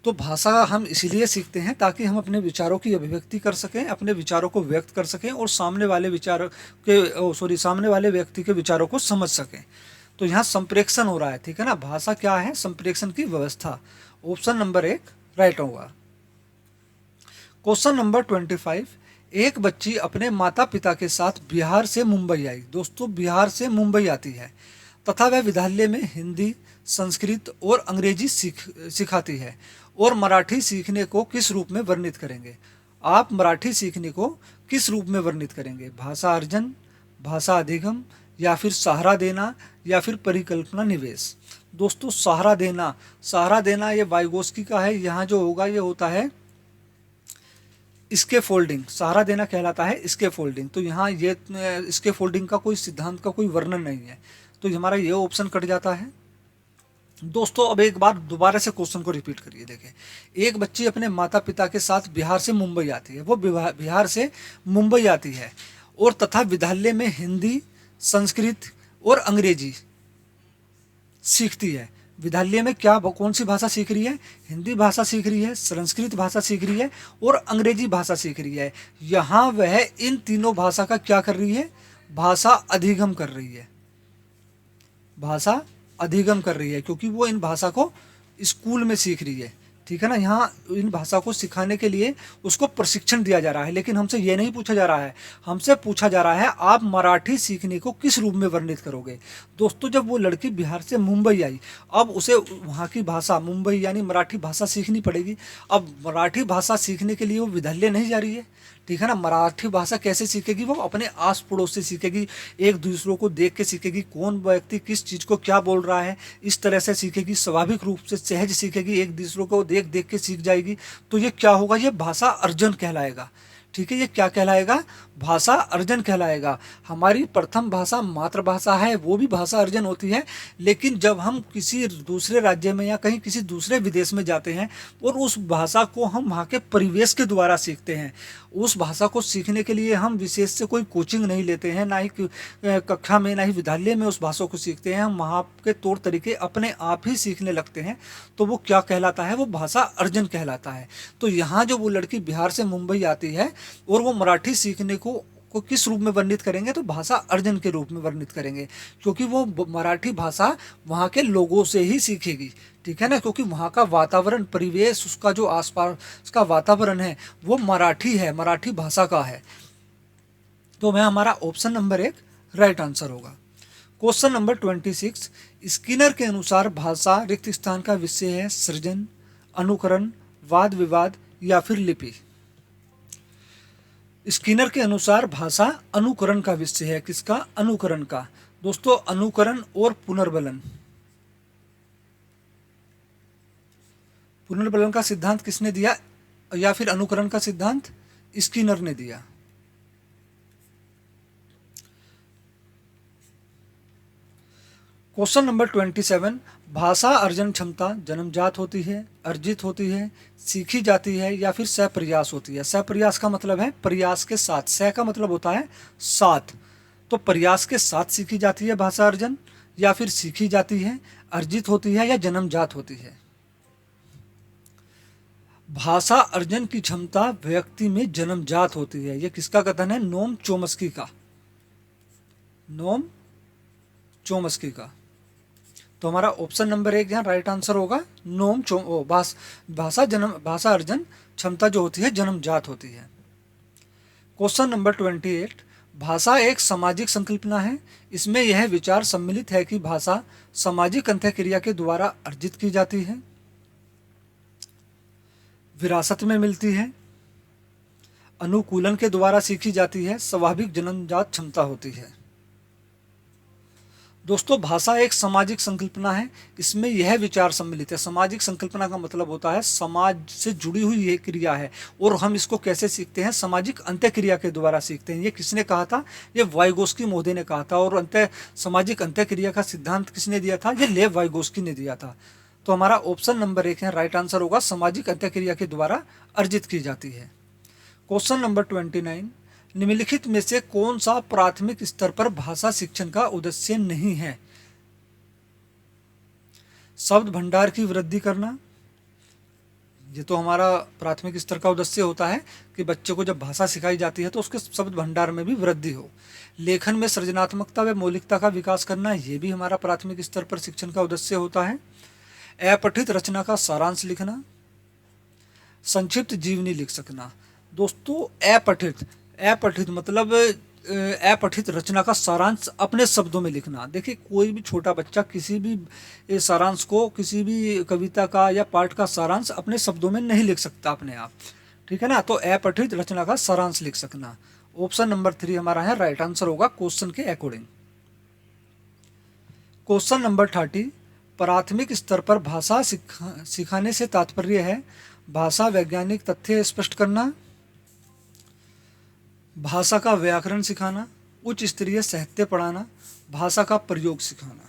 तो भाषा हम इसीलिए सीखते हैं ताकि हम अपने विचारों की अभिव्यक्ति कर सकें, अपने विचारों को व्यक्त कर सकें और सामने वाले व्यक्ति के विचारों को समझ सकें। तो यहाँ संप्रेषण हो रहा है। ठीक है ना? भाषा क्या है? संप्रेषण की व्यवस्था। ऑप्शन नंबर 1 राइट होगा। क्वेश्चन नंबर 25, एक बच्ची अपने माता पिता के साथ बिहार से मुंबई आई। दोस्तों, बिहार से मुंबई आती है। तथा वह विद्यालय में हिंदी, संस्कृत और अंग्रेजी सिखाती है। और मराठी सीखने को किस रूप में वर्णित करेंगे? आप मराठी सीखने को किस रूप में वर्णित करेंगे? भाषा अर्जन, भाषा अधिगम, या फिर सहारा देना, या फिर परिकल्पना निवेश। दोस्तों सहारा देना ये वाइगोस्की का है। यहाँ जो होगा ये होता है इसके फोल्डिंग। सहारा देना कहलाता है इसके फोल्डिंग। तो यहाँ ये इसके फोल्डिंग का कोई सिद्धांत का कोई वर्णन नहीं है, तो हमारा ये ऑप्शन कट जाता है। दोस्तों अब एक बार दोबारा से क्वेश्चन को रिपीट करिए। देखें, एक बच्ची अपने माता पिता के साथ बिहार से मुंबई आती है। वो बिहार से मुंबई आती है और तथा विद्यालय में हिंदी, संस्कृत और अंग्रेजी सीखती है। विद्यालय में क्या कौन सी भाषा सीख रही है? हिंदी भाषा सीख रही है, संस्कृत भाषा सीख रही है और अंग्रेजी भाषा सीख रही है। यहाँ वह इन तीनों भाषा का क्या कर रही है? भाषा अधिगम कर रही है। भाषा अधिगम कर रही है क्योंकि वो इन भाषा को स्कूल में सीख रही है। ठीक है ना। यहाँ इन भाषा को सिखाने के लिए उसको प्रशिक्षण दिया जा रहा है, लेकिन हमसे ये नहीं पूछा जा रहा है। हमसे पूछा जा रहा है आप मराठी सीखने को किस रूप में वर्णित करोगे? दोस्तों जब वो लड़की बिहार से मुंबई आई, अब उसे वहाँ की भाषा मुंबई यानी मराठी भाषा सीखनी पड़ेगी। अब मराठी भाषा सीखने के लिए वो विद्यालय नहीं जा रही है। ठीक है ना। मराठी भाषा कैसे सीखेगी? वो अपने आस पड़ोस से सीखेगी, एक दूसरों को देख के सीखेगी, कौन व्यक्ति किस चीज़ को क्या बोल रहा है, इस तरह से सीखेगी। स्वाभाविक रूप से सहज सीखेगी, एक दूसरों को देख देख के सीख जाएगी। तो ये क्या होगा? ये भाषा अर्जन कहलाएगा। ठीक है, ये क्या कहलाएगा? भाषा अर्जन कहलाएगा। हमारी प्रथम भाषा मातृभाषा है, वो भी भाषा अर्जन होती है। लेकिन जब हम किसी दूसरे राज्य में या कहीं किसी दूसरे विदेश में जाते हैं और उस भाषा को हम वहाँ के परिवेश के द्वारा सीखते हैं, उस भाषा को सीखने के लिए हम विशेष से कोई कोचिंग नहीं लेते हैं, ना ही कक्षा में, ना ही विद्यालय में उस भाषा को सीखते हैं। हम वहाँ के तौर तरीके अपने आप ही सीखने लगते हैं। तो वो क्या कहलाता है? वो भाषा अर्जन कहलाता है। तो यहाँ जो वो लड़की बिहार से मुंबई आती है और वो मराठी सीखने को किस रूप में वर्णित करेंगे? तो भाषा अर्जन के रूप में वर्णित करेंगे, क्योंकि वो मराठी भाषा वहाँ के लोगों से ही सीखेगी। ठीक है ना। क्योंकि वहाँ का वातावरण, परिवेश, उसका जो आसपास का वातावरण है वो मराठी है, मराठी भाषा का है। तो मैं हमारा ऑप्शन नंबर 1 राइट आंसर होगा। क्वेश्चन नंबर 26, स्किनर के अनुसार भाषा रिक्त स्थान का विषय है सृजन, अनुकरण, वाद विवाद या फिर लिपि। स्किनर के अनुसार भाषा अनुकरण का विषय है। किसका? अनुकरण का। दोस्तों अनुकरण और पुनर्बलन, पुनर्बलन का सिद्धांत किसने दिया? या फिर अनुकरण का सिद्धांत स्किनर ने दिया। क्वेश्चन नंबर 27, भाषा अर्जन क्षमता जन्मजात होती है, अर्जित होती है, सीखी जाती है या फिर सप्रयास होती है? सप्रयास का मतलब है प्रयास के साथ, सह का मतलब होता है साथ। तो प्रयास के साथ सीखी जाती है भाषा अर्जन, या फिर सीखी जाती है, अर्जित होती है या जन्मजात होती है? भाषा अर्जन की क्षमता व्यक्ति में जन्मजात होती है। यह किसका कथन है? नोम चोम्स्की का। नोम चोम्स्की का। तो हमारा ऑप्शन नंबर 1 यहाँ राइट आंसर होगा। भाषा अर्जन क्षमता जो होती है जन्मजात होती है। क्वेश्चन नंबर 28, भाषा एक सामाजिक संकल्पना है। इसमें यह विचार सम्मिलित है कि भाषा सामाजिक अंतःक्रिया के द्वारा अर्जित की जाती है, विरासत में मिलती है, अनुकूलन के द्वारा सीखी जाती है, स्वाभाविक जन्मजात क्षमता होती है। दोस्तों भाषा एक सामाजिक संकल्पना है। इसमें यह विचार सम्मिलित है। सामाजिक संकल्पना का मतलब होता है समाज से जुड़ी हुई यह क्रिया है। और हम इसको कैसे सीखते हैं? सामाजिक अंतःक्रिया के द्वारा सीखते हैं। ये किसने कहा था? ये वाइगोस्की महोदय ने कहा था। और सामाजिक अंतःक्रिया का सिद्धांत किसने दिया था? ये लेव वाइगोस्की ने दिया था। तो हमारा ऑप्शन नंबर 1 है राइट आंसर होगा, सामाजिक अंतःक्रिया के द्वारा अर्जित की जाती है। क्वेश्चन नंबर 29, निम्नलिखित में से कौन सा प्राथमिक स्तर पर भाषा शिक्षण का उद्देश्य नहीं है? शब्द भंडार की वृद्धि करना, ये तो हमारा प्राथमिक स्तर का उद्देश्य होता है कि बच्चे को जब भाषा सिखाई जाती है तो उसके शब्द भंडार में भी वृद्धि हो। लेखन में सृजनात्मकता व मौलिकता का विकास करना, ये भी हमारा प्राथमिक स्तर पर शिक्षण का उद्देश्य होता है। अपठित रचना का सारांश लिखना, संक्षिप्त जीवनी लिख सकना। दोस्तों अपठित मतलब अपठित रचना का सारांश अपने शब्दों में लिखना। देखिए कोई भी छोटा बच्चा किसी भी सारांश को, किसी भी कविता का या पाठ का सारांश अपने शब्दों में नहीं लिख सकता अपने आप, ठीक है ना। तो अपठित रचना का सारांश लिख सकना। ऑप्शन नंबर 3 हमारा है राइट आंसर होगा क्वेश्चन के अकॉर्डिंग। क्वेश्चन नंबर 30, प्राथमिक स्तर पर भाषा सिखाने से तात्पर्य है भाषा वैज्ञानिक तथ्य स्पष्ट करना, भाषा का व्याकरण सिखाना, उच्च स्तरीय साहित्य पढ़ाना, भाषा का प्रयोग सिखाना।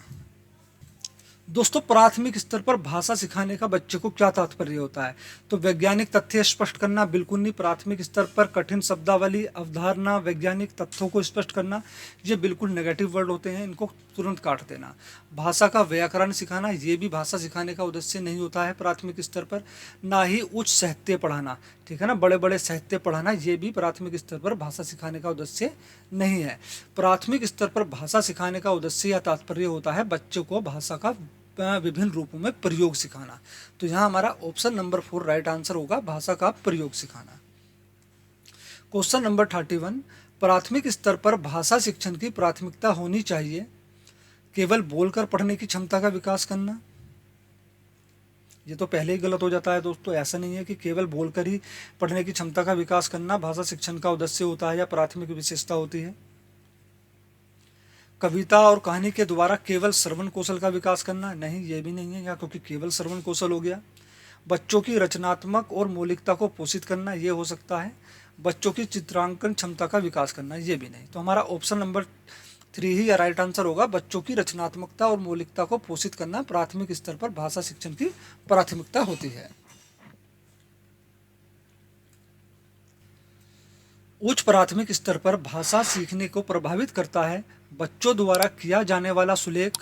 दोस्तों प्राथमिक स्तर पर भाषा सिखाने का बच्चे को क्या तात्पर्य होता है? तो वैज्ञानिक तथ्य स्पष्ट करना बिल्कुल नहीं। प्राथमिक स्तर पर कठिन शब्दावली, अवधारणा, वैज्ञानिक तथ्यों को स्पष्ट करना, ये बिल्कुल नेगेटिव वर्ड होते हैं, इनको तुरंत काट देना। भाषा का व्याकरण सिखाना, ये भी भाषा सिखाने का उद्देश्य नहीं होता है प्राथमिक स्तर पर। ना ही उच्च साहित्य पढ़ाना, ठीक है ना, बड़े बड़े साहित्य पढ़ाना, ये भी प्राथमिक स्तर पर भाषा सिखाने का उद्देश्य नहीं है। प्राथमिक स्तर पर भाषा सिखाने का उद्देश्य या तात्पर्य होता है बच्चों को भाषा का विभिन्न रूपों में प्रयोग सिखाना। तो यहाँ हमारा ऑप्शन नंबर 4 राइट आंसर होगा, भाषा का प्रयोग सिखाना। क्वेश्चन नंबर 31, प्राथमिक स्तर पर भाषा शिक्षण की प्राथमिकता होनी चाहिए केवल बोलकर पढ़ने की क्षमता का विकास करना। ये तो पहले ही गलत हो जाता है दोस्तों। ऐसा नहीं है कि केवल बोलकर ही पढ़ने की क्षमता का विकास करना भाषा शिक्षण का उद्देश्य होता है या प्राथमिक विशेषता होती है। कविता और कहानी के द्वारा केवल श्रवण कौशल का विकास करना, नहीं, ये भी नहीं है यहाँ, क्योंकि केवल श्रवण कौशल हो गया। बच्चों की रचनात्मक और मौलिकता को पोषित करना, ये हो सकता है। बच्चों की चित्रांकन क्षमता का विकास करना, ये भी नहीं। तो हमारा ऑप्शन नंबर 3 ही राइट आंसर होगा, बच्चों की रचनात्मकता और मौलिकता को पोषित करना प्राथमिक स्तर पर भाषा शिक्षण की प्राथमिकता होती है। उच्च प्राथमिक स्तर पर भाषा सीखने को प्रभावित करता है बच्चों द्वारा किया जाने वाला सुलेख,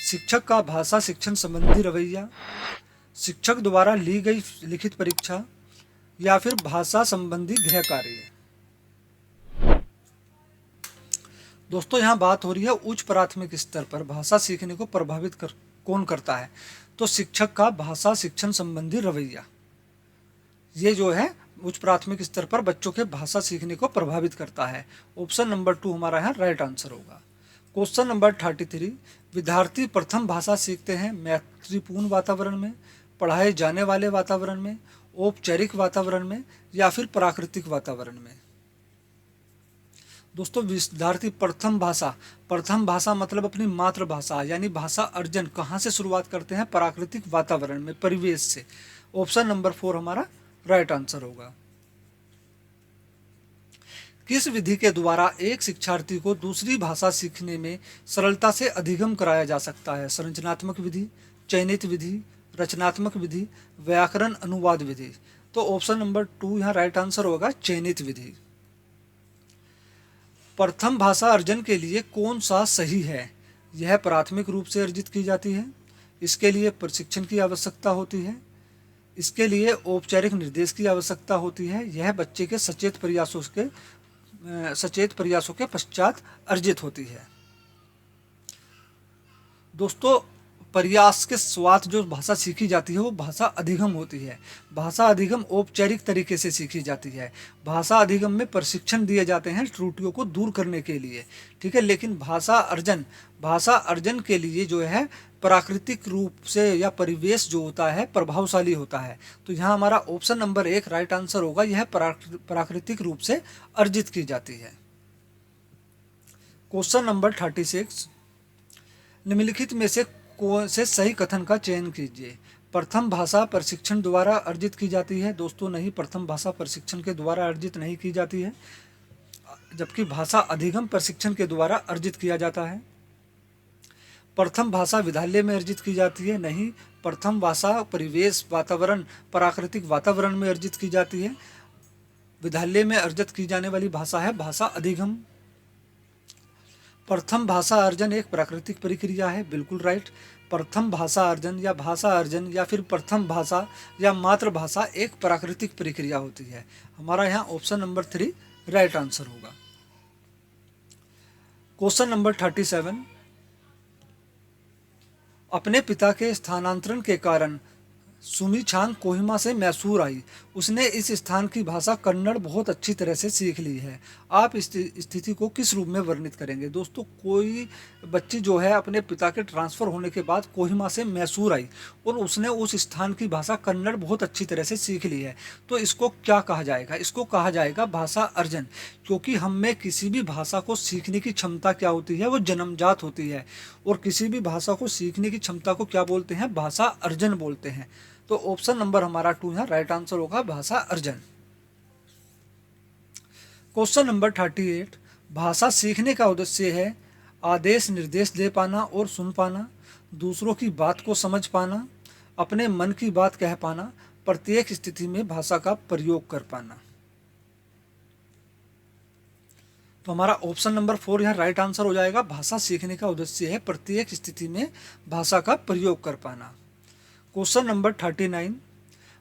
शिक्षक का भाषा शिक्षण संबंधी रवैया, शिक्षक द्वारा ली गई लिखित परीक्षा, या फिर भाषा संबंधी गृह कार्य। दोस्तों यहाँ बात हो रही है उच्च प्राथमिक स्तर पर भाषा सीखने को प्रभावित कौन करता है? तो शिक्षक का भाषा शिक्षण संबंधी रवैया, ये जो है उच्च प्राथमिक स्तर पर बच्चों के भाषा सीखने को प्रभावित करता है। ऑप्शन नंबर 2 हमारा यहाँ राइट आंसर होगा। क्वेश्चन नंबर 33, विद्यार्थी प्रथम भाषा सीखते हैं मैत्रीपूर्ण वातावरण में, पढ़ाए जाने वाले वातावरण में, औपचारिक वातावरण में, या फिर प्राकृतिक वातावरण में। दोस्तों विद्यार्थी प्रथम भाषा मतलब अपनी मातृभाषा यानी भाषा अर्जन कहाँ से शुरुआत करते हैं? प्राकृतिक वातावरण में, परिवेश से। ऑप्शन नंबर 4 हमारा राइट आंसर होगा। किस विधि के द्वारा एक शिक्षार्थी को दूसरी भाषा सीखने में सरलता से अधिगम कराया जा सकता है? संरचनात्मक विधि, चयनित विधि, रचनात्मक विधि, व्याकरण अनुवाद विधि। तो ऑप्शन नंबर 2 यहाँ राइट आंसर होगा, चयनित विधि। प्रथम भाषा अर्जन के लिए कौन सा सही है? यह प्राथमिक रूप से अर्जित की जाती है, इसके लिए प्रशिक्षण की आवश्यकता होती है, इसके लिए औपचारिक निर्देश की आवश्यकता होती है, यह बच्चे के सचेत प्रयासों के पश्चात अर्जित होती है। दोस्तों प्रयास के स्वाद जो भाषा सीखी जाती है वो भाषा अधिगम होती है। भाषा अधिगम औपचारिक तरीके से सीखी जाती है। भाषा अधिगम में प्रशिक्षण दिए जाते हैं त्रुटियों को दूर करने के लिए, ठीक है। लेकिन भाषा अर्जन के लिए जो है प्राकृतिक रूप से या परिवेश जो होता है प्रभावशाली होता है। तो यहाँ हमारा ऑप्शन नंबर 1 राइट आंसर होगा, यह प्राकृतिक रूप से अर्जित की जाती है। क्वेश्चन नंबर 36, निम्नलिखित में से सही कथन का चयन कीजिए। प्रथम भाषा प्रशिक्षण द्वारा अर्जित की जाती है। दोस्तों नहीं, प्रथम भाषा प्रशिक्षण के द्वारा अर्जित नहीं की जाती है, जबकि भाषा अधिगम प्रशिक्षण के द्वारा अर्जित किया जाता है। प्रथम भाषा विद्यालय में अर्जित की जाती है, नहीं, प्रथम भाषा परिवेश वातावरण प्राकृतिक वातावरण में अर्जित की जाती है। विद्यालय में अर्जित की जाने वाली भाषा है भाषा अधिगम। प्रथम भाषा अर्जन एक प्राकृतिक प्रक्रिया है, बिल्कुल राइट। प्रथम भाषा अर्जन या फिर प्रथम भाषा या मातृभाषा एक प्राकृतिक प्रक्रिया होती है। हमारा यहाँ ऑप्शन नंबर 3 राइट आंसर होगा। क्वेश्चन नंबर 37, अपने पिता के स्थानांतरण के कारण सुमी छांग कोहिमा से मैसूर आई। उसने इस स्थान की भाषा कन्नड़ बहुत अच्छी तरह से सीख ली है। आप इस स्थिति को किस रूप में वर्णित करेंगे? दोस्तों, कोई बच्ची जो है अपने पिता के ट्रांसफ़र होने के बाद कोहिमा से मैसूर आई और उसने उस स्थान की भाषा कन्नड़ बहुत अच्छी तरह से सीख ली है। तो इसको क्या कहा जाएगा? इसको कहा जाएगा भाषा अर्जन। क्योंकि हम में किसी भी भाषा को सीखने की क्षमता क्या होती है? वो जन्मजात होती है। और किसी भी भाषा को सीखने की क्षमता को क्या बोलते हैं? भाषा अर्जन बोलते हैं। तो ऑप्शन नंबर हमारा 2 यहाँ राइट आंसर होगा, भाषा अर्जन। क्वेश्चन नंबर 38, भाषा सीखने का उद्देश्य है आदेश निर्देश दे पाना और सुन पाना, दूसरों की बात को समझ पाना, अपने मन की बात कह पाना, प्रत्येक स्थिति में भाषा का प्रयोग कर पाना। तो हमारा ऑप्शन नंबर 4 यहाँ राइट आंसर हो जाएगा। भाषा सीखने का उद्देश्य है प्रत्येक स्थिति में भाषा का प्रयोग कर पाना। क्वेश्चन नंबर 39,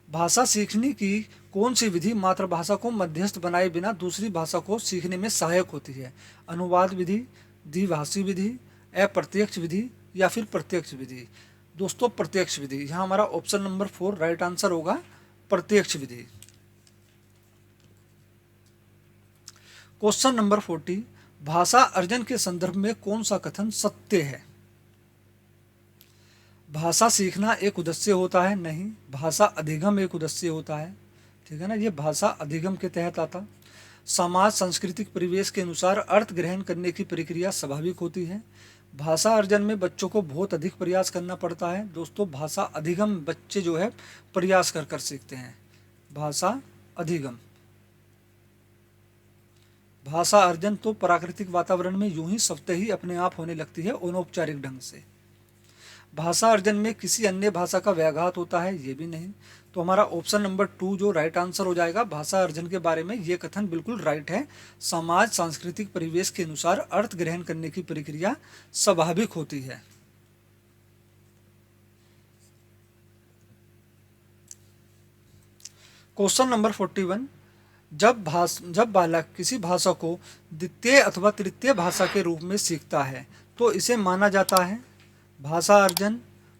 भाषा सीखने की कौन सी विधि मातृभाषा को मध्यस्थ बनाए बिना दूसरी भाषा को सीखने में सहायक होती है? अनुवाद विधि, द्विभाषी विधि, अप्रत्यक्ष विधि या फिर प्रत्यक्ष विधि? दोस्तों, प्रत्यक्ष विधि। यहाँ हमारा ऑप्शन नंबर 4 राइट आंसर होगा, प्रत्यक्ष विधि। क्वेश्चन नंबर 40, भाषा अर्जन के संदर्भ में कौन सा कथन सत्य है? भाषा सीखना एक उद्देश्य होता है? नहीं। भाषा अधिगम एक उद्देश्य होता है, ठीक है ना, ये भाषा अधिगम के तहत आता। समाज सांस्कृतिक परिवेश के अनुसार अर्थ ग्रहण करने की प्रक्रिया स्वाभाविक होती है। भाषा अर्जन में बच्चों को बहुत अधिक प्रयास करना पड़ता है। दोस्तों, भाषा अधिगम बच्चे जो है प्रयास कर कर सीखते हैं। भाषा अधिगम। भाषा अर्जन तो प्राकृतिक वातावरण में यूं ही स्वतः ही अपने आप होने लगती है, अनौपचारिक ढंग से। भाषा अर्जन में किसी अन्य भाषा का व्याघात होता है? ये भी नहीं। तो हमारा ऑप्शन नंबर 2 जो राइट आंसर हो जाएगा, भाषा अर्जन के बारे में ये कथन बिल्कुल राइट है। समाज सांस्कृतिक परिवेश के अनुसार अर्थ ग्रहण करने की प्रक्रिया स्वाभाविक होती है। क्वेश्चन नंबर 41, जब बालक किसी भाषा को द्वितीय अथवा तृतीय भाषा के रूप में सीखता है तो इसे माना जाता है भाषा अर्जन,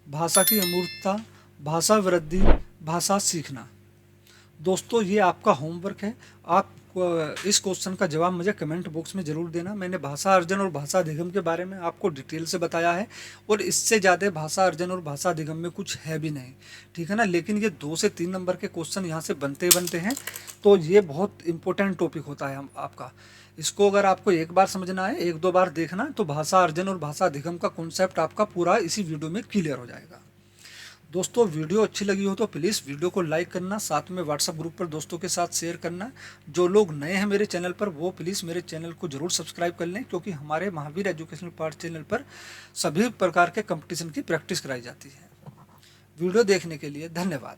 भाषा की अमूर्तता, भाषा वृद्धि, भाषा सीखना। दोस्तों, ये आपका होमवर्क है। आप इस क्वेश्चन का जवाब मुझे कमेंट बॉक्स में ज़रूर देना। मैंने भाषा अर्जन और भाषा अधिगम के बारे में आपको डिटेल से बताया है और इससे ज़्यादा भाषा अर्जन और भाषा अधिगम में कुछ है भी नहीं, ठीक है ना। लेकिन ये 2 से 3 नंबर के क्वेश्चन यहाँ से बनते हैं, तो ये बहुत इंपॉर्टेंट टॉपिक होता है आपका। इसको अगर आपको एक बार समझना है, 1-2 बार देखना, तो भाषा अर्जन और भाषा अधिगम का कॉन्सेप्ट आपका पूरा इसी वीडियो में क्लियर हो जाएगा। दोस्तों, वीडियो अच्छी लगी हो तो प्लीज़ वीडियो को लाइक करना, साथ में व्हाट्सएप ग्रुप पर दोस्तों के साथ शेयर करना। जो लोग नए हैं मेरे चैनल पर वो प्लीज़ मेरे चैनल को ज़रूर सब्सक्राइब कर लें, क्योंकि हमारे महावीर एजुकेशनल पार्ट चैनल पर सभी प्रकार के कंपटीशन की प्रैक्टिस कराई जाती है। वीडियो देखने के लिए धन्यवाद।